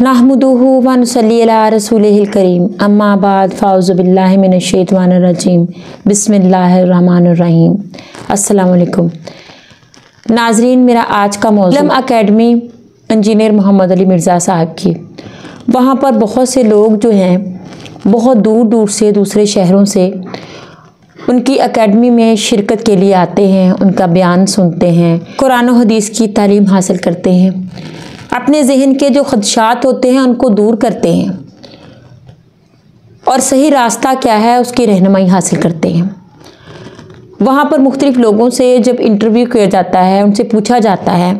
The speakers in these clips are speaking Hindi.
नहमदुहु व नुसल्ली अला रसूलिहिल करीम अम्मा बाद फ़ाउज़ु बिल्लाहि मिनश शैतानिर रजीम बिस्मिल्लाहिर रहमानिर रहीम। अस्सलाम वालेकुम नाज़रीन, मेरा आज का मौज़ू इल्म अकेडमी इंजीनियर मोहम्मद अली मिर्ज़ा साहब की। वहाँ पर बहुत से लोग जो हैं बहुत दूर दूर से, दूसरे शहरों से उनकी एकेडमी में शिरकत के लिए आते हैं, उनका बयान सुनते हैं, कुरान और हदीस की तालीम हासिल करते हैं, अपने जहन के जो खदशात होते हैं उनको दूर करते हैं और सही रास्ता क्या है उसकी रहनुमाई हासिल करते हैं। वहाँ पर मुख्तलिफ़ लोगों से जब इंटरव्यू किया जाता है, उनसे पूछा जाता है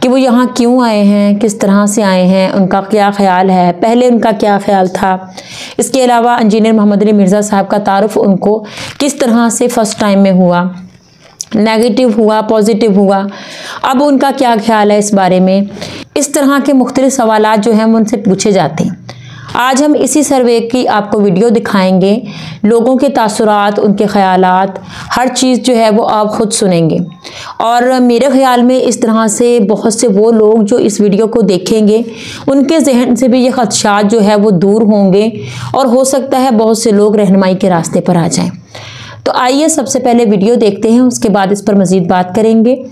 कि वो यहाँ क्यों आए हैं, किस तरह से आए हैं, उनका क्या ख़्याल है, पहले उनका क्या ख़्याल था। इसके अलावा इंजीनियर मोहम्मद अली मिर्ज़ा साहब का तारुफ़ उनको किस तरह से फ़र्स्ट टाइम में हुआ, नेगेटिव हुआ, पॉजिटिव हुआ, अब उनका क्या ख्याल है इस बारे में। इस तरह के मुख्तलिफ़ सवालात जो हैं वो उनसे पूछे जाते हैं। आज हम इसी सर्वे की आपको वीडियो दिखाएंगे, लोगों के तासुरात, उनके ख़यालात, हर चीज़ जो है वो आप ख़ुद सुनेंगे। और मेरे ख़्याल में इस तरह से बहुत से वो लोग जो इस वीडियो को देखेंगे उनके जहन से भी ये ख़दशात जो है वो दूर होंगे और हो सकता है बहुत से लोग रहनुमाई के रास्ते पर आ जाएं। तो आइए सबसे पहले वीडियो देखते हैं, उसके बाद इस पर मज़ीद बात करेंगे।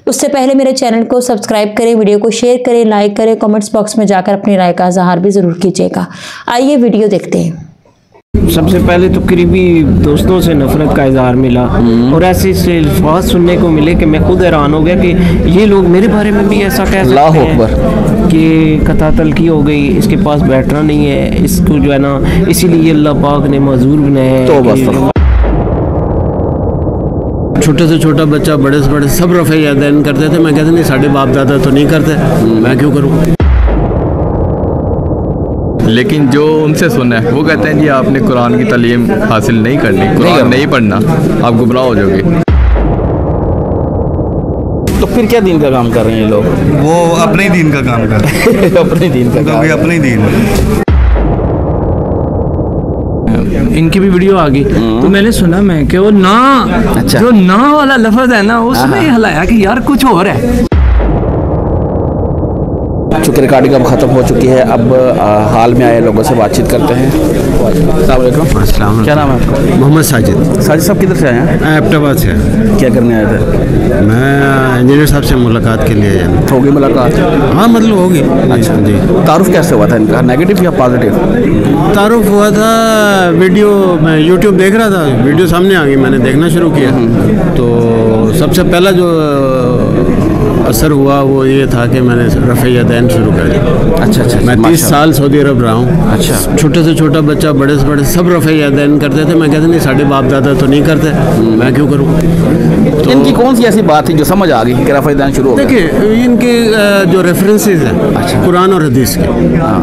उससे पहले मेरे चैनल को सब्सक्राइब करें, वीडियो को शेयर करें, लाइक करें, कमेंट्स बॉक्स में जाकर अपनी राय का इज़हार भी ज़रूर कीजिएगा। आइए वीडियो देखते हैं। सबसे पहले तो करीबी दोस्तों से नफरत का इजहार मिला और ऐसे से अल्फाज सुनने को मिले कि मैं खुद हैरान हो गया कि ये लोग मेरे बारे में भी ऐसा कह सकते हैं कि कता तलकी हो गई, इसके पास बैठना नहीं है, इसको जो है ना इसीलिए अल्लाह पाक ने मजबूर बनाया है। छोटे से छोटा बच्चा, बड़े से बड़े सब रफ़े यदैन करते थे। मैं कहते नहीं, साढ़े बाप दादा तो नहीं करते, मैं क्यों करूं। लेकिन जो उनसे सुना है वो कहते हैं जी आपने कुरान की तालीम हासिल नहीं करनी, कुरान नहीं पढ़ना, आप गुमराह हो जाओगे। तो फिर क्या दीन का काम कर रहे हैं ये लोग? वो अपने ही दीन का काम कर रहे हैं। अपने दीन का काम, अपने ही दीन। इनकी भी वीडियो आ गई तो मैंने सुना मैं कि वो ना, अच्छा, जो ना वाला लफ्ज है ना उसने हिलाया कि यार कुछ और है। चूँकि रिकॉर्डिंग अब ख़त्म हो चुकी है, अब हाल में आए लोगों से बातचीत करते हैं। अस्सलाम वालेकुम। क्या नाम है आपका? मोहम्मद साजिद। साजिद साहब किधर से आए हैं? एबटाबाद से। क्या करने आए थे? मैं इंजीनियर साहब से मुलाकात के लिए आया। होगी मुलाकात? हाँ, मतलब होगी। अच्छा जी। तारुफ कैसे हुआ था इनका, नेगेटिव या पॉजिटिव? तारुफ हुआ था वीडियो, मैं यूट्यूब देख रहा था, वीडियो सामने आ गई, मैंने देखना शुरू किया। तो सबसे पहला जो असर हुआ वो ये था कि मैंने रफ़े यदैन शुरू कर दिया। अच्छा, मैं 30 साल सऊदी अरब रहा हूँ। अच्छा। छोटे से छोटा बच्चा, बड़े से बड़े सब रफ़े यदैन करते थे। मैं कहते नहीं, साढ़े बाप दादा तो नहीं करते, मैं क्यों करूँ। तो इनकी कौन सी ऐसी बात थी जो समझ आ गई कि रफ़े यदैन शुरू हो गया? देखिए, इनके जो रेफरेंसेस हैं, अच्छा, कुरान और हदीस के,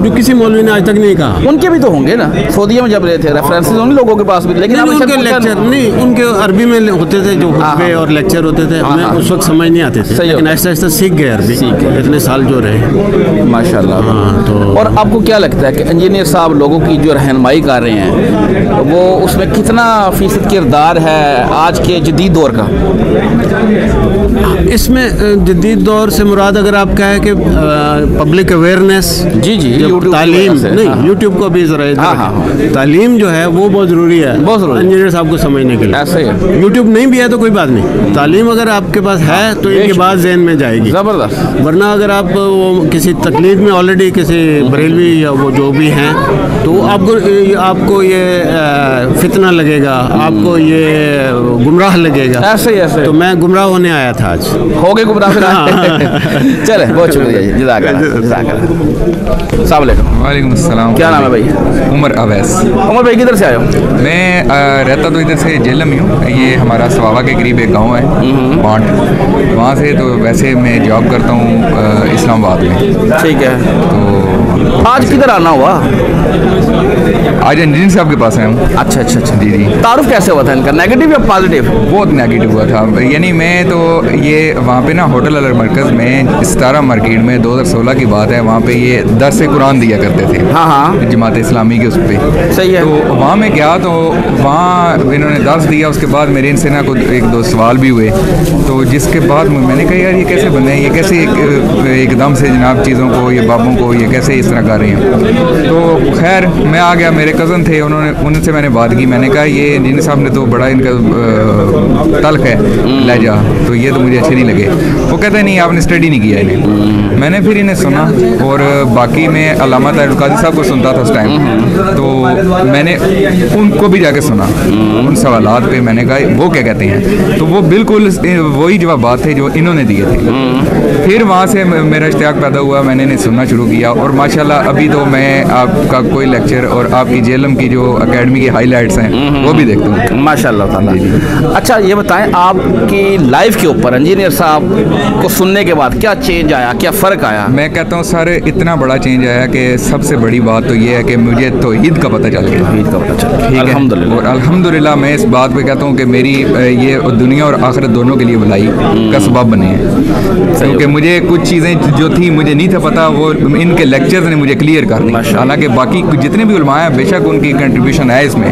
जो किसी मौलवी ने आज तक नहीं कहा। उनके भी तो होंगे ना, सऊदीया में जब रहे थे रेफरेंसेस उन लोगों के पास भी, लेकिन उनके लेक्चर नहीं, उनके अरबी में होते थे जो खुतबे और लेक्चर होते थे, हमें उस वक्त समझ नहीं आते थे, लेकिन ऐसा ऐसा सीख गए अरबी, इतने साल जो रहे माशाल्लाह। हाँ, तो और आपको क्या लगता है कि इंजीनियर साहब लोगों की जो रहनुमाई कर रहे हैं वो उसमें कितना फ़ीसद किरदार है आज के जदीद दौर का? इसमें जदीद दौर से मुराद अगर आप कहें कि पब्लिक अवेयरनेस, जी, तालीम नहीं, यूट्यूब को भी ज़रा तालीम जो है वो बहुत ज़रूरी है, बहुत ज़रूरी इंजीनियर साहब को समझने के लिए। ऐसे है, यूट्यूब नहीं भी है तो कोई बात नहीं, तालीम अगर आपके पास है तो इनकी बात ज़हन में जाएगी, ज़बरदस्त। वरना अगर आप वो किसी तकलीद में ऑलरेडी किसी बरेलवी या वो जो भी हैं तो आपको ये फितना लगेगा, आपको ये गुमराह लगेगा। ऐसे तो मैं गुमराह होने आया था आज। हो गए गुमराह फिर? चले, बहुत शुक्रिया जी, अस्सलाम वालेकुम। वालेकुम अस्सलाम। क्या नाम है भाई? उमर अवैस। उमर भाई किधर से आए हो? मैं रहता तो इधर से जेलम ही हूँ। ये हमारा सवावा के करीब एक गाँव है पांड, वहाँ से। तो वैसे मैं जॉब करता हूँ इस्लामाबाद में। ठीक है। तो आज किधर आना हुआ? आज इंजीनियर साहब के पास आया हूँ। अच्छा अच्छा अच्छा जी जी। तारुफ कैसे हुआ था इनका, नेगेटिव या पॉजिटिव? बहुत नेगेटिव हुआ था, यानी मैं तो ये वहाँ पे ना होटल अलर मरकज़ में सितारा मार्केट में 2016 की बात है, वहाँ पे ये दर्स कुरान दिया करते थे। हाँ हाँ, जमात इस्लामी के उस पर। सही है। तो वहाँ मैं गया तो वहाँ इन्होंने दर्स दिया, उसके बाद मेरे इनसे ना कुछ एक दो सवाल भी हुए, तो जिसके बाद मैंने कहा यार ये कैसे बने, ये कैसे एकदम से जनाब चीज़ों को, ये बाबों को ये कैसे इस तरह कर रहे हैं। तो खैर मैं आ गया, मेरे कज़न थे, उनसे मैंने बात की, मैंने कहा ये इंजीनियर साहब ने तो बड़ा इनका तल्ख है लहजा, तो ये तो मुझे अच्छे नहीं लगे। वो कहते नहीं आपने स्टडी नहीं किया इन्हें। मैंने फिर इन्हें सुना, और बाकी मैं अल्लामा ताहिरुल काजी साहब को सुनता था उस टाइम, तो मैंने उनको भी जाके सुना उन सवालात पे। मैंने कहा वो क्या कहते हैं, तो वो बिल्कुल वही जवाबात थे जो इन्होंने दिए थे। फिर वहाँ से मेरा इश्तियाक पैदा हुआ, मैंने इन्हें सुनना शुरू किया, और माशाल्लाह अभी तो मैं आपका कोई लेक्चर और आपकी जेलम की जो अकेडमी की हाईलाइट्स हैं वो भी देखता हूँ माशाल्लाह ताला। अच्छा ये बताएं, आपकी लाइफ के ऊपर इंजीनियर साहब को सुनने के बाद क्या चेंज आया, क्या फ़र्क आया? मैं कहता हूँ सर इतना बड़ा चेंज आया कि सबसे बड़ी बात तो ये है कि मुझे तौहीद का पता चल गया। ईद का पता चला, ठीक है, अल्हम्दुलिल्लाह। और अल्हम्दुलिल्लाह मैं इस बात पे कहता हूँ कि मेरी ये दुनिया और आखिरत दोनों के लिए भलाई का सबब बने हैं, क्योंकि मुझे कुछ चीज़ें जो थी मुझे नहीं था पता, वो इनके लेक्चर्स ने मुझे क्लियर कर दी। हालांकि बाकी जितने भी उलमा हैं बेशक उनकी कंट्रीब्यूशन है इसमें,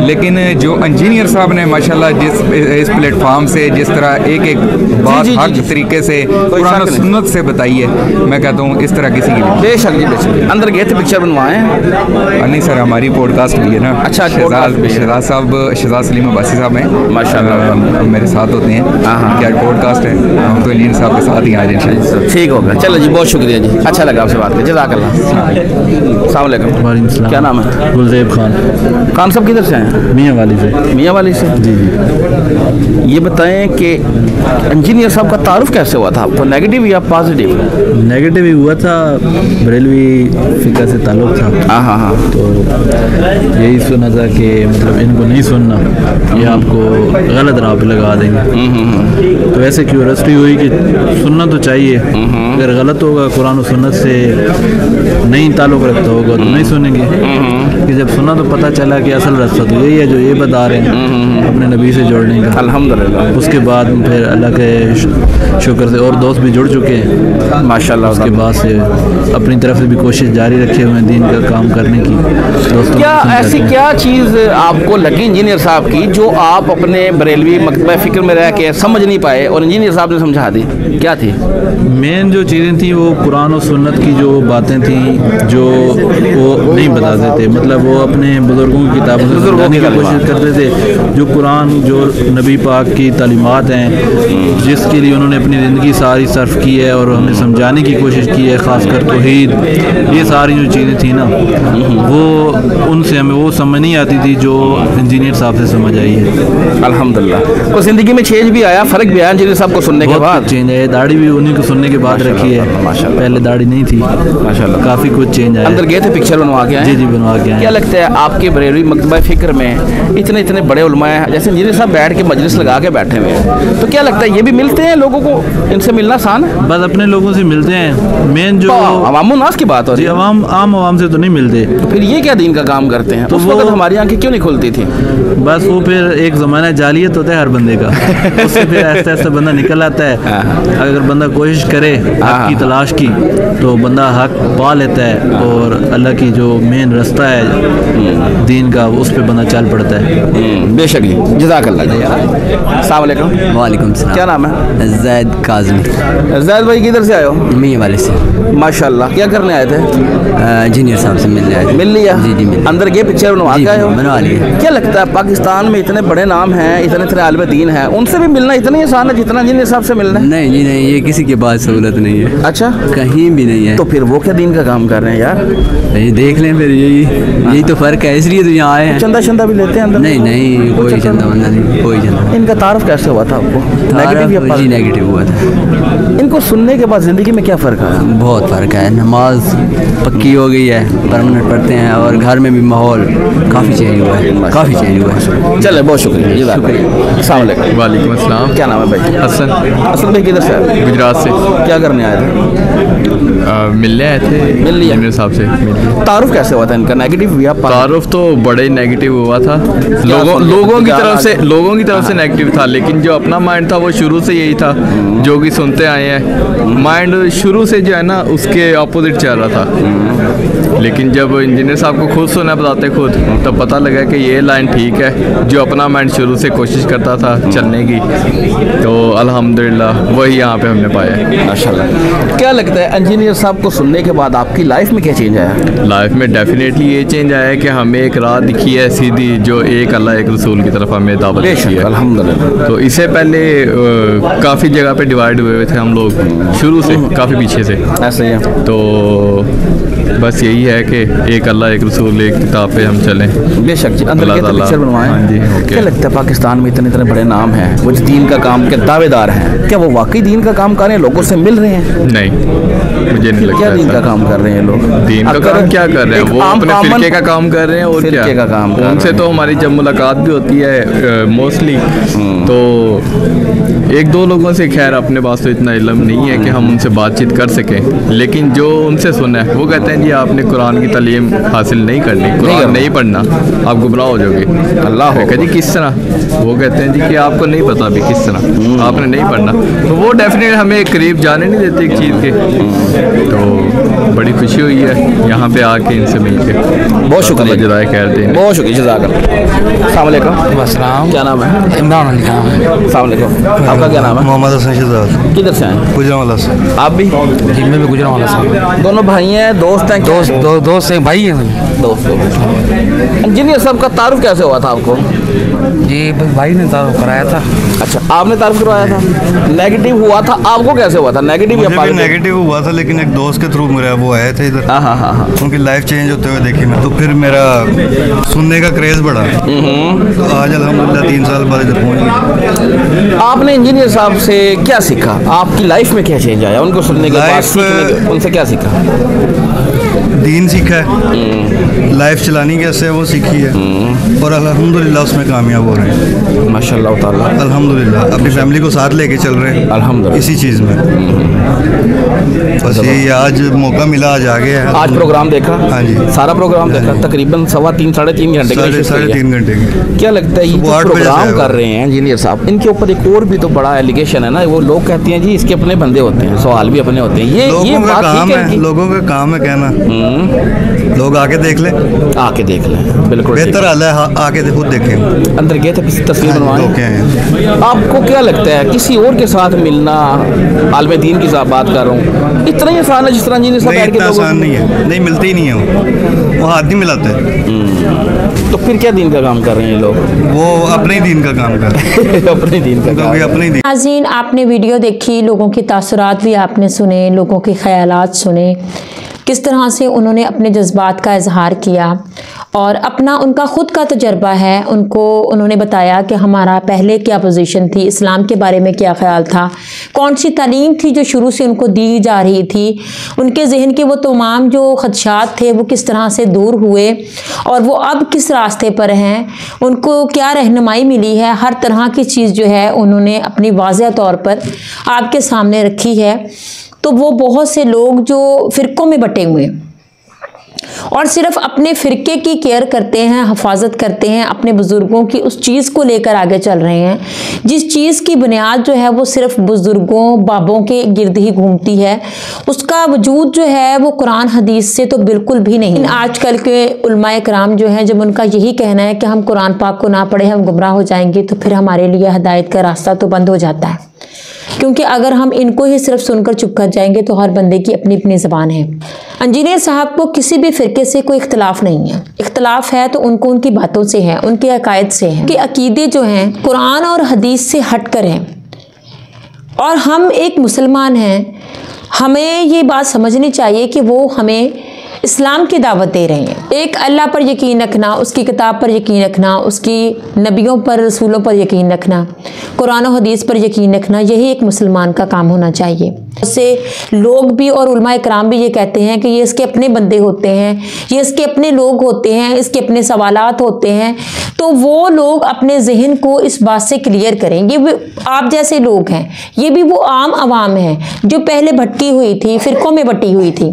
लेकिन जो इंजीनियर साहब ने माशाल्लाह जिस इस प्लेटफॉर्म से जिस तरह एक एक बात हक तरीके से कुरान सुन्नत से बताई है, मैं कहता हूँ इस तरह किसी की नहीं। बेशक जी बेशक। अंदर गए थे पिक्चर बनवाए? नहीं सर, हमारी पॉडकास्ट भी है ना। अच्छा, शहजाद साहब, शहजाद सलीम अब्बासी साहब हैं माशाल्लाह, मेरे साथ होते हैं। क्या पॉडकास्ट है, हम तो इंजीनियर साहब के साथ ही आज इंशाल्लाह। ठीक होगा, चलो जी, बहुत शुक्रिया जी, अच्छा लगा आपसे बात करके, जज़ाकल्लाह। अस्सलाम वालेकुम, क्या नाम है? गुलज़ेब खान। खान साहब किधर से हैं? मियाँ वाली से। मियाँ वाली से, जी जी। ये बताएं कि इंजीनियर साहब का तारुफ कैसे हुआ था आपको, नेगेटिव या पॉजिटिव? नेगेटिव ही हुआ था, बरेलवी फ़िक़्ह से ताल्लुक़ था। हाँ हाँ हाँ, तो यही सुना था कि मतलब इनको नहीं सुनना, ये आपको गलत राह पे लगा देंगे। तो ऐसे क्यूरियोसिटी हुई कि सुनना तो चाहिए, अगर गलत होगा कुरान और सुन्नत से नहीं ताल्लुक़ रखता होगा तो नहीं सुनेंगे। कि जब सुना तो पता चला कि असल रास्ता तो यही है जो ये बता रहे हैं अपने नबी से जोड़ने का, अल्हम्दुलिल्लाह। उसके बाद फिर अल्लाह के शुक्र से और दोस्त भी जुड़ चुके हैं माशाल्लाह। उसके बाद से अपनी तरफ से भी कोशिश जारी रखे हुए हैं दीन का काम करने की। दोस्तों क्या ऐसी क्या चीज़ आपको लगी इंजीनियर साहब की जो आप अपने बरेलवी मकतबा फ़िक्र में रह के समझ नहीं पाए और इंजीनियर साहब ने समझा दी, क्या थी? मेन जो चीज़ें थी वो कुरान और सुन्नत की जो बातें थी जो वो नहीं बताते थे, मतलब वो अपने बुज़ुर्गों की किताबों से समझाने की कोशिश करते थे। जो कुरान जो नबी पाक की तालीमात हैं जिसके लिए उन्होंने अपनी ज़िंदगी सारी सर्फ की है और हमें समझाने की कोशिश की है, ख़ासकर तौहीद, ये सारी जो चीज़ें थी ना वो उनसे हमें वो समझ नहीं आती थी जो इंजीनियर साहब से समझ आई है। अल्हम्दुलिल्लाह। तो ज़िंदगी में चेंज भी आया, फ़र्क भी आया इंजीनियर साहब को सुनने के बाद? चेंज है, दाढ़ी भी उन्हीं को सुनने के बाद रखी है, पहले दाढ़ी नहीं थी माशाल्लाह, काफ़ी कुछ चेंज आया। अंदर गए थे पिक्चर बनवा के आए? जी जी बनवा के आए। क्या लगता है आपके बरेलवी मकतबा फ़िक्र में इतने इतने बड़े उलमा हैं, जैसे इंजीनियर साहब बैठ के मजलिस लगा के बैठे हुए हैं, तो क्या लगता है ये भी मिलते हैं लोगों को, इनसे मिलना आसान है? बस अपने लोगों से मिलते हैं, मेन जो अवामुन्नास की बात हो रही है, आम आवाम से तो नहीं मिलते। तो फिर ये क्या दीन का काम करते हैं? तो उस वक्त हमारी आंखें क्यों नहीं खुलती थी? बस वो फिर एक ज़माना जालियत होता है हर बंदे का, उससे फिर ऐसा ऐसा बंदा निकल आता है। अगर बंदा कोशिश करे हक की तलाश की तो बंदा हक पा लेता है, और अल्लाह की जो मेन रास्ता है दीन का उस पर बंदा चल पड़ता है। बेशक ही, जज़ाकल्लाह। अस्सलाम वालेकुम। वालेकुम सलाम। क्या नाम है? ज़ैद काज़मी। ज़ैद भाई किधर से आए हो? मियाँ वाले से। माशाल्लाह। क्या करने आए थे? इंजीनियर साहब से मिलने आए थे। मिल लिया? जी जी मिल। अंदर गए पिक्चर बनवा के आए हो? बनवा लिए। क्या लगता है पाकिस्तान में इतने बड़े नाम हैं, इतने इतने आलिम दीन हैं, उनसे भी मिलना इतना ही आसान है जितना इंजीनियर साहब से मिलना है? नहीं जी नहीं, ये किसी के पास सहूलत नहीं है। अच्छा, कहीं भी नहीं है। तो फिर वो क्या दीन का काम कर रहे हैं यार? ये देख लें फिर, यही तो फ़र्क है, इसलिए तो यहाँ आए हैं। चंदा शंदा भी लेते हैं अंदर? नहीं नहीं, कोई चंदा वंदा नहीं, कोई चंदा। इनका तारुफ कैसे हुआ था आपको? नेगेटिव या जी पॉजिटिव? नेगेटिव हुआ था। इनको सुनने के बाद ज़िंदगी में क्या फ़र्क आया? बहुत फ़र्क है, नमाज पक्की हो गई है, परमानेंट पढ़ते हैं, और घर में भी माहौल काफ़ी चेंज हुआ है, काफ़ी चेंज हुआ है। चले, बहुत शुक्रिया। अस्सलाम वालेकुम। वालेकुम अस्सलाम। क्या नाम है भाई? हसन। हसन भाई किधर से आए? गुजरात से। क्या करने आए थे? मिलने आए थे, मिल लिया मेरे हिसाब से मिल लिया। तारुफ कैसे हुआ था इनका, नेगेटिव या तारुफ तो बड़े नेगेटिव हुआ था, लोगों की तरफ से नेगेटिव था, लेकिन जो अपना माइंड था वो शुरू से यही था जो कि सुनते आए हैं। माइंड शुरू से जो है ना उसके अपोजिट चल रहा था, लेकिन जब इंजीनियर साहब को खुद सुना बताते खुद, तब पता लगा कि ये लाइन ठीक है। जो अपना माइंड शुरू से कोशिश करता था चलने की, तो अल्हम्दुलिल्लाह वही यहाँ पे हमने पाया है। माशाल्लाह। क्या लगता है इंजीनियर साहब को सुनने के बाद आपकी लाइफ में क्या चेंज आया? लाइफ में डेफिनेटली ये चेंज आया है कि हमें एक राह दिखी है सीधी, जो एक अल्लाह एक रसूल की तरफ हमें दावत दी है। अल्हम्दुलिल्लाह। तो इससे पहले काफ़ी जगह पे डिवाइड हुए हुए थे हम लोग शुरू से, काफ़ी पीछे से ऐसे ही है। तो बस यही है कि एक अल्लाह एक रसूल एक किताब पे हम चलें। बेशक जी, अंदर के पिक्चर बनवाएं। हाँ जी, ओके। क्या लगता है पाकिस्तान में इतने इतने बड़े नाम हैं, वो दीन का काम के दावेदार हैं, क्या वो वाकई दीन का काम कर रहे हैं, लोगों से मिल रहे हैं? नहीं, मुझे नहीं लगता। क्या दीन का काम कर रहे हैं लोग? दीन का काम क्या कर रहे हैं? वो अपने फिरके का काम कर रहे हैं और क्या का काम कर रहे हैं। उनसे तो हमारी जब मुलाकात भी होती है मोस्टली, तो एक दो लोगों से खैर अपने पास तो इतना इल्म नहीं है कि हम उनसे बातचीत कर सकें, लेकिन जो उनसे सुना है वो कहते हैं जी आपने कुरान की तालीम हासिल नहीं करनी, कुरान नहीं पढ़ना, आप गुमराह हो जाओगे। अल्लाह हो जी किस तरह? वो कहते हैं जी कि आपको नहीं पता अभी किस तरह, आपने नहीं पढ़ना। तो वो डेफिनेटली हमें करीब जाने नहीं देते एक चीज़ के। तो बड़ी खुशी हुई है यहाँ पे आके इनसे मिल के। बहुत शुक्रिया, जज़ाए खैर दें। बहुत शुक्रिया, अस्सलाम वालेकुम। अस्सलाम। क्या नाम है? इमरान अली खान। अस्सलाम वालेकुम। आपका क्या नाम है? मोहम्मद हसन शहजाद। किधर से हैं? गुजरांवाला से। आप भी? जी मैं भी गुजरांवाला से। दोनों भाई हैं, दोस्त हैं? दोस्त हैं, भाई हैं। दोस्त। इंजीनियर साहब का तारुफ कैसे हुआ था आपको? जी भाई ने तारुफ कराया था। अच्छा, आपने तारुफ करवाया था, नेगेटिव हुआ था, आपको कैसे हुआ था? नेगेटिव या मुझे भी नेगेटिव हुआ था, लेकिन एक दोस्त के थ्रू मेरा वो आए थे इधर। हाँ। उनकी लाइफ चेंज होते हुए देखी मैं, तो फिर मेरा सुनने का क्रेज बढ़ा। तो आज अल्हम्दुलिल्लाह 3 साल बाद इधर पहुँच गया। आपने इंजीनियर साहब से क्या सीखा? आपकी लाइफ में क्या चेंज आया उनको सुनने के बाद? उनसे क्या सीखा? दीन सीखा है, लाइफ चलानी कैसे है वो सीखी है, और अल्हम्दुलिल्लाह उसमें कामयाब हो रहे हैं माशाल्लाह ताला। अल्हम्दुलिल्लाह अपनी फैमिली को साथ लेके चल रहे हैं अल्हम्दुलिल्लाह इसी चीज़ में। बस ये आज मौका मिला, आज आ गया है। आज प्रोग्राम देखा? हाँ जी, सारा प्रोग्राम देखा। तकरीबन 3.5 साढ़े 3 घंटे का। 3.5 घंटे की। क्या लगता है ये जो प्रोग्राम कर रहे हैं इंजीनियर साहब, इनके ऊपर एक और भी तो बड़ा एलिगेशन है ना, वो लोग कहते हैं जी इसके अपने बंदे होते हैं, सवाल भी अपने होते हैं। ये बात काम है, लोगों का काम है कहना। लोग आके देख ले, बिल्कुल बेहतर हाल है, आके खुद देखें। अंदर गए थे, तस्वीर बनवाएं। आपको क्या लगता है किसी और के साथ मिलना, आलम दीन की बात कर रहा हूँ, इतना ही आसान है जिस तरह इंजीनियर साहब बैठ के? आसान नहीं है, नहीं मिलते ही नहीं है, वो हाथ नहीं मिलाते। तो फिर क्या दीन का काम कर रहे हैं ये लोग? वो अपने ही दीन का काम कर रहे हैं। अपने दीन का काम, अपने दीन। नाज़रीन, आपने वीडियो देखी, लोगों के तासुरात भी आपने सुने, लोगों के ख्यालात सुने, किस तरह से उन्होंने अपने जज्बात का इजहार किया और अपना उनका ख़ुद का तजर्बा है, उन्होंने बताया कि हमारा पहले क्या पोजीशन थी, इस्लाम के बारे में क्या ख्याल था, कौन सी तालीम थी जो शुरू से उनको दी जा रही थी, उनके जहन के वो तमाम जो खदशात थे वो किस तरह से दूर हुए और वो अब किस रास्ते पर हैं, उनको क्या रहनुमाई मिली है। हर तरह की चीज़ जो है उन्होंने अपनी वाज़ेह तौर पर आपके सामने रखी है। तो वो बहुत से लोग जो फ़िरक़ों में बटे हुए हैं और सिर्फ अपने फ़िरके की केयर करते हैं, हिफाजत करते हैं, अपने बुज़ुर्गों की उस चीज़ को लेकर आगे चल रहे हैं, जिस चीज़ की बुनियाद जो है वो सिर्फ बुज़ुर्गों बाबों के गिर्द ही घूमती है, उसका वजूद जो है वो कुरान हदीस से तो बिल्कुल भी नहीं। आजकल के उलमाए कराम जो हैं, जब उनका यही कहना है कि हम कुरान पाक को ना पढ़े हम गुमराह हो जाएंगे, तो फिर हमारे लिए हिदायत का रास्ता तो बंद हो जाता है, क्योंकि अगर हम इनको ही सिर्फ सुनकर चुप कर जाएंगे तो हर बंदे की अपनी अपनी ज़बान है। इंजीनियर साहब को किसी भी फ़िरके से कोई इख्तलाफ नहीं है, इख्तलाफ है तो उनको उनकी बातों से है, उनके अकायद से है कि अकीदे जो हैं कुरान और हदीस से हट कर हैं। और हम एक मुसलमान हैं, हमें ये बात समझनी चाहिए कि वो हमें इस्लाम की दावत दे रहे हैं। एक अल्लाह पर यकीन रखना, उसकी किताब पर यकीन रखना, उसकी नबियों पर, रसूलों पर यकीन रखना, कुरान और हदीस पर यकीन रखना, यही एक मुसलमान का काम होना चाहिए। उससे लोग भी और उलमा इकराम भी ये कहते हैं कि ये इसके अपने बंदे होते हैं, ये इसके अपने लोग होते हैं, इसके अपने सवालात होते हैं। तो वो लोग अपने जहन को इस बात से क्लियर करें। ये भी आप जैसे लोग हैं, ये भी वो आम आवाम है जो पहले भटकी हुई थी, फिरकों में बटी हुई थी,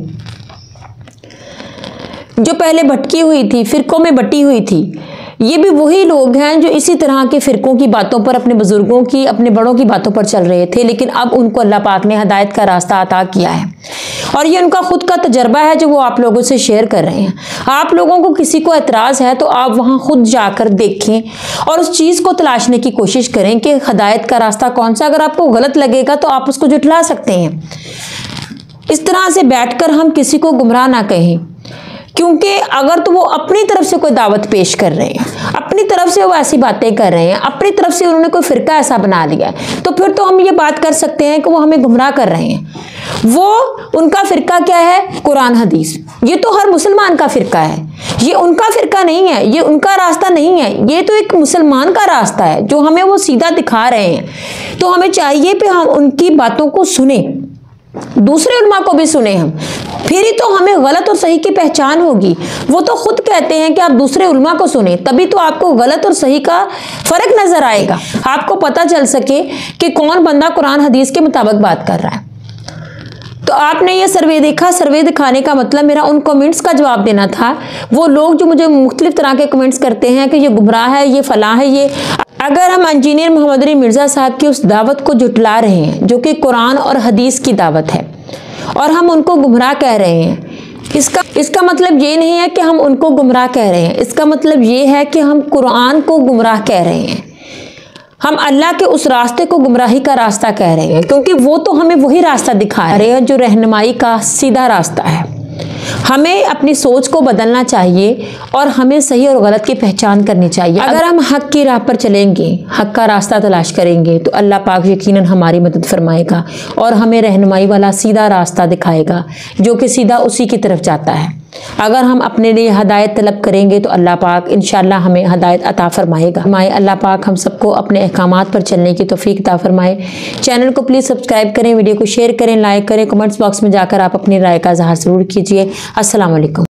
जो पहले भटकी हुई थी, फिरकों में बटी हुई थी। ये भी वही लोग हैं जो इसी तरह के फिरकों की बातों पर, अपने बुजुर्गों की, अपने बड़ों की बातों पर चल रहे थे, लेकिन अब उनको अल्लाह पाक ने हदायत का रास्ता अता किया है और ये उनका खुद का तजर्बा है जो वो आप लोगों से शेयर कर रहे हैं। आप लोगों को किसी को एतराज़ है तो आप वहाँ खुद जाकर देखें और उस चीज़ को तलाशने की कोशिश करें कि हदायत का रास्ता कौन सा। अगर आपको गलत लगेगा तो आप उसको जुटला सकते हैं। इस तरह से बैठकर हम किसी को गुमराह ना कहें, क्योंकि अगर तो वो अपनी तरफ से कोई दावत पेश कर रहे हैं, अपनी तरफ से वो ऐसी बातें कर रहे हैं, अपनी तरफ से उन्होंने कोई फ़िरका ऐसा बना लिया है, तो फिर तो हम ये बात कर सकते हैं कि वो हमें गुमराह कर रहे हैं। वो उनका फ़िरका क्या है? कुरान हदीस। ये तो हर मुसलमान का फ़िरका है, ये उनका फ़िरका नहीं है, ये उनका रास्ता नहीं है, ये तो एक मुसलमान का रास्ता है जो हमें वो सीधा दिखा रहे हैं। तो हमें चाहिए कि हम उनकी बातों को सुने, दूसरे उलमा को भी सुने हम, फिर ही तो हमें गलत और सही की पहचान होगी। वो तो खुद कहते हैं कि आप दूसरे उलमा को सुने, तभी तो आपको गलत और सही का फ़र्क नज़र आएगा, आपको पता चल सके कि कौन बंदा कुरान हदीस के मुताबिक बात कर रहा है। तो आपने ये सर्वे देखा, सर्वे दिखाने का मतलब मेरा उन कमेंट्स का जवाब देना था। वो लोग जो मुझे मुख्तलिफ तरह के कमेंट्स करते हैं कि ये गुमराह है, ये फलां है, ये, अगर हम इंजीनियर मोहम्मद अली मिर्ज़ा साहब की उस दावत को जुटला रहे हैं जो कि कुरान और हदीस की दावत है और हम उनको गुमराह कह रहे हैं, इसका मतलब ये नहीं है कि हम उनको गुमराह कह रहे हैं, इसका मतलब ये है कि हम कुरान को गुमराह कह रहे हैं, हम अल्लाह के उस रास्ते को गुमराही का रास्ता कह रहे हैं, क्योंकि वो तो हमें वही रास्ता दिखा रहे हैं जो रहनुमाई का सीधा रास्ता है। हमें अपनी सोच को बदलना चाहिए और हमें सही और गलत की पहचान करनी चाहिए। अगर हम हक की राह पर चलेंगे, हक का रास्ता तलाश करेंगे, तो अल्लाह पाक यकीनन हमारी मदद फरमाएगा और हमें रहनुमाई वाला सीधा रास्ता दिखाएगा जो कि सीधा उसी की तरफ जाता है। अगर हम अपने लिए हदायत तलब करेंगे तो अल्लाह पाक इंशाअल्लाह हमें हदायत अता फरमाएगा। अल्लाह पाक हम सबको अपने अहकामात पर चलने की तौफीक अता फरमाए। चैनल को प्लीज़ सब्सक्राइब करें, वीडियो को शेयर करें, लाइक करें, कमेंट्स बॉक्स में जाकर आप अपनी राय का इज़हार ज़रूर कीजिए। अस्सलाम वालेकुम।